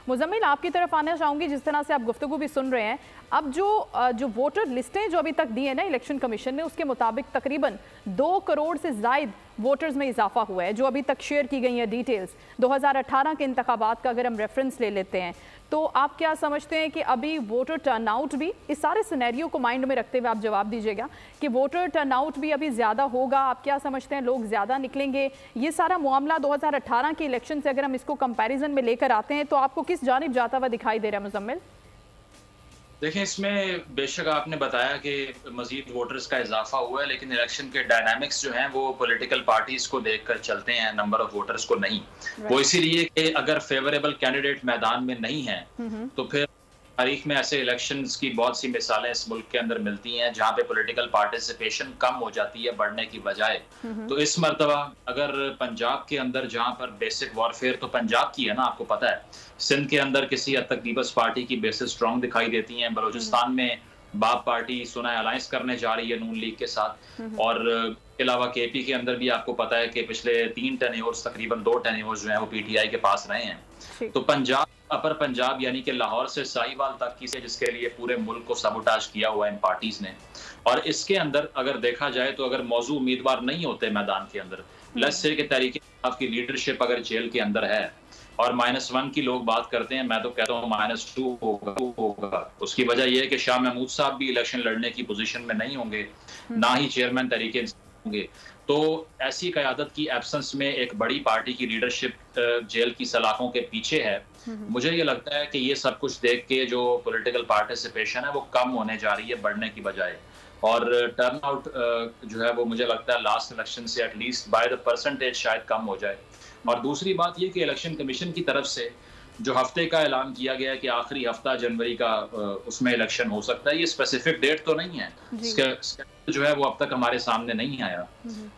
मुजम्मिल, आपकी तरफ आना चाहूँगी। जिस तरह से आप गुफ्तगू भी सुन रहे हैं, अब जो वोटर लिस्टें जो अभी तक दी है ना इलेक्शन कमीशन ने, उसके मुताबिक तकरीबन 2 करोड़ से ज़ायद वोटर्स में इजाफा हुआ है जो अभी तक शेयर की गई है डिटेल्स। 2018 के इंतखाबात का अगर हम रेफरेंस ले लेते हैं तो आप क्या समझते हैं कि अभी वोटर टर्नआउट भी, इस सारे सिनेरियो को माइंड में रखते हुए आप जवाब दीजिएगा कि वोटर टर्नआउट भी अभी ज़्यादा होगा? आप क्या समझते हैं, लोग ज़्यादा निकलेंगे? ये सारा मामला 2018 के इलेक्शन से अगर हम इसको कंपैरिजन में लेकर आते हैं तो आपको किस जानिब जाता हुआ दिखाई दे रहा है मुजम्मिल? देखें, इसमें बेशक आपने बताया कि मजीद वोटर्स का इजाफा हुआ है, लेकिन इलेक्शन के डायनामिक्स जो हैं वो पॉलिटिकल पार्टीज को देखकर चलते हैं, नंबर ऑफ वोटर्स को नहीं। वो इसीलिए कि अगर फेवरेबल कैंडिडेट मैदान में नहीं है तो फिर तारीख में ऐसे इलेक्शंस की बहुत सी मिसालें इस मुल्क के अंदर मिलती हैं जहां पे पॉलिटिकल पार्टिसिपेशन कम हो जाती है बढ़ने की बजाय। तो इस मर्तबा अगर पंजाब के अंदर, जहां पर बेसिक वॉरफेयर तो पंजाब की है ना, आपको पता है, सिंध के अंदर किसी हद तक पीपल्स पार्टी की बेसिस स्ट्रांग दिखाई देती हैं। बलूचिस्तान में बाप पार्टी सुना अलायंस करने जा रही है नून लीग के साथ, और इसके अलावा केपी के अंदर भी आपको पता है कि पिछले 3 टेन्योर्स तकरीबन 2 टेन्योर्स जो हैं वो पीटीआई के पास रहे हैं। तो पंजाब, अपर पंजाब यानी कि लाहौर से साहिवाल तक की, जिसके लिए पूरे मुल्क को सबोटाज किया हुआ है इन पार्टीज ने। और इसके अंदर अगर देखा जाए तो अगर मौजू उम्मीदवार नहीं होते मैदान के अंदर, लेट्स से के तरीके आपकी लीडरशिप अगर जेल के अंदर है और -1 की लोग बात करते हैं, मैं तो कहता हूँ -2 होगा। उसकी वजह यह है कि शाह महमूद साहब भी इलेक्शन लड़ने की पोजीशन में नहीं होंगे, ना ही चेयरमैन तरीके होंगे। तो ऐसी क़यादत की एब्सेंस में एक बड़ी पार्टी की लीडरशिप जेल की सलाखों के पीछे है। मुझे ये लगता है कि ये सब कुछ देख के जो पॉलिटिकल पार्टिसिपेशन है वो कम होने जा रही है बढ़ने की बजाय, और टर्नआउट जो है वो मुझे लगता है लास्ट इलेक्शन से एटलीस्ट बाय द परसेंटेज शायद कम हो जाए। और दूसरी बात ये कि इलेक्शन कमीशन की तरफ से जो हफ्ते का ऐलान किया गया है कि आखिरी हफ्ता जनवरी का उसमें इलेक्शन हो सकता है, ये स्पेसिफिक डेट तो नहीं है, जो है वो अब तक हमारे सामने नहीं आया,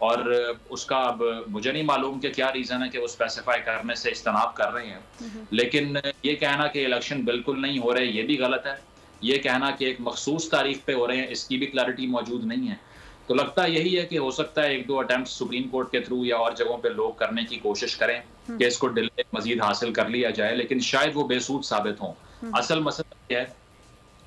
और उसका अब मुझे नहीं मालूम कि क्या रीजन है कि वो स्पेसिफाई करने से इज्तनाब कर रहे हैं। लेकिन ये कहना कि इलेक्शन बिल्कुल नहीं हो रहे ये भी गलत है। ये कहना कि एक मखसूस तारीख पे हो रहे हैं इसकी भी क्लैरिटी मौजूद नहीं है। तो लगता यही है कि हो सकता है 1-2 अटेम्प्ट सुप्रीम कोर्ट के थ्रू या और जगहों पे लोग करने की कोशिश करें कि इसको डिले मजीद हासिल कर लिया जाए, लेकिन शायद वो बेसूद साबित हों। असल मसला यह है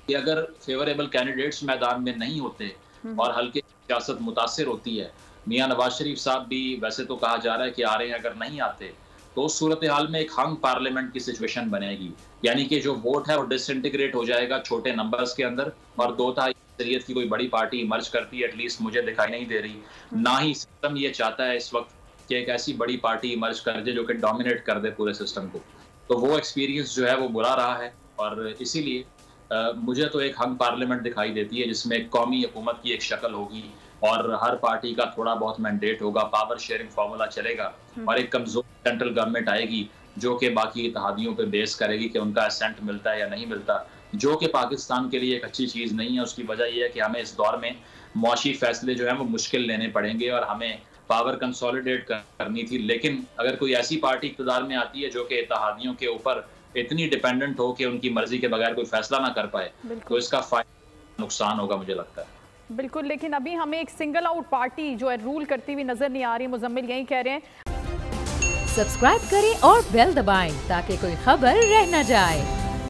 कि अगर फेवरेबल कैंडिडेट्स मैदान में नहीं होते और हल्के सियासत मुतासिर होती है, मियां नवाज शरीफ साहब भी वैसे तो कहा जा रहा है कि आ रहे हैं, अगर नहीं आते तो उस सूरत हाल में एक हंग पार्लियामेंट की सिचुएशन बनेगी, यानी कि जो वोट है वो डिसइंटीग्रेट हो जाएगा छोटे नंबर्स के अंदर, और 2/3 अक्सरियत की कोई बड़ी पार्टी इमर्ज करती है, एटलीस्ट मुझे दिखाई नहीं दे रही। ना ही सिस्टम ये चाहता है इस वक्त कि एक ऐसी बड़ी पार्टी इमर्ज कर दे जो कि डोमिनेट कर दे पूरे सिस्टम को। तो वो एक्सपीरियंस जो है वो बुरा रहा है, और इसीलिए मुझे तो एक हंग पार्लियामेंट दिखाई देती है जिसमें एक कौमी हुकूमत की एक शक्ल होगी और हर पार्टी का थोड़ा बहुत मैंडेट होगा, पावर शेयरिंग फार्मूला चलेगा, और एक कमजोर सेंट्रल गवर्नमेंट आएगी जो कि बाकी इत्तेहादियों पे बेस करेगी कि उनका असेंट मिलता है या नहीं मिलता, जो कि पाकिस्तान के लिए एक अच्छी चीज़ नहीं है। उसकी वजह यह है कि हमें इस दौर में मुआशी फैसले जो हैं वो मुश्किल लेने पड़ेंगे और हमें पावर कंसोलिडेट करनी थी। लेकिन अगर कोई ऐसी पार्टी इक़्तिदार में आती है जो कि इत्तेहादियों के ऊपर इतनी डिपेंडेंट हो कि उनकी मर्जी के बगैर कोई फैसला ना कर पाए, तो इसका नुकसान होगा मुझे लगता है। बिल्कुल, लेकिन अभी हमें एक सिंगल आउट पार्टी जो है रूल करती हुई नजर नहीं आ रही। मुजम्मिल यही कह रहे हैं। सब्सक्राइब करें और बेल दबाएं ताकि कोई खबर रह न जाए।